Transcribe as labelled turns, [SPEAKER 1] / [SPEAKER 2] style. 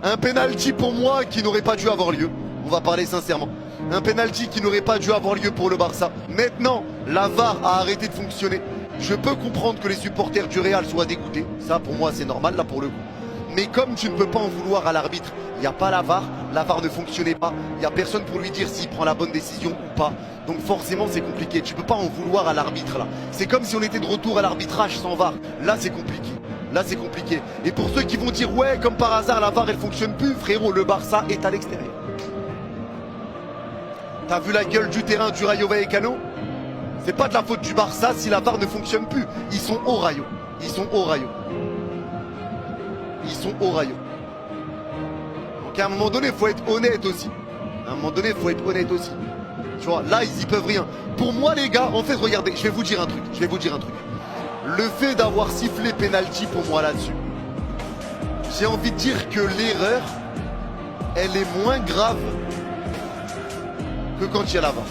[SPEAKER 1] Un penalty pour moi qui n'aurait pas dû avoir lieu. On va parler sincèrement. Un penalty qui n'aurait pas dû avoir lieu pour le Barça. Maintenant, la VAR a arrêté de fonctionner. Je peux comprendre que les supporters du Real soient dégoûtés. Ça, pour moi, c'est normal, là, pour le coup. Mais comme tu ne peux pas en vouloir à l'arbitre, il n'y a pas la VAR ne fonctionnait pas, il n'y a personne pour lui dire s'il prend la bonne décision ou pas. Donc forcément c'est compliqué, tu peux pas en vouloir à l'arbitre là. C'est comme si on était de retour à l'arbitrage sans VAR. Là c'est compliqué, là c'est compliqué. Et pour ceux qui vont dire ouais comme par hasard la VAR elle fonctionne plus, frérot le Barça est à l'extérieur. T'as vu la gueule du terrain du Rayo Vallecano? C'est pas de la faute du Barça si la VAR ne fonctionne plus. Ils sont au Rayo, ils sont au Rayo. Ils sont au Rayo. Donc à un moment donné, il faut être honnête aussi. À un moment donné, il faut être honnête aussi. Tu vois, là, ils y peuvent rien. Pour moi, les gars, en fait, regardez, je vais vous dire un truc. Le fait d'avoir sifflé penalty pour moi là-dessus, j'ai envie de dire que l'erreur, elle est moins grave que quand il y a la VAR.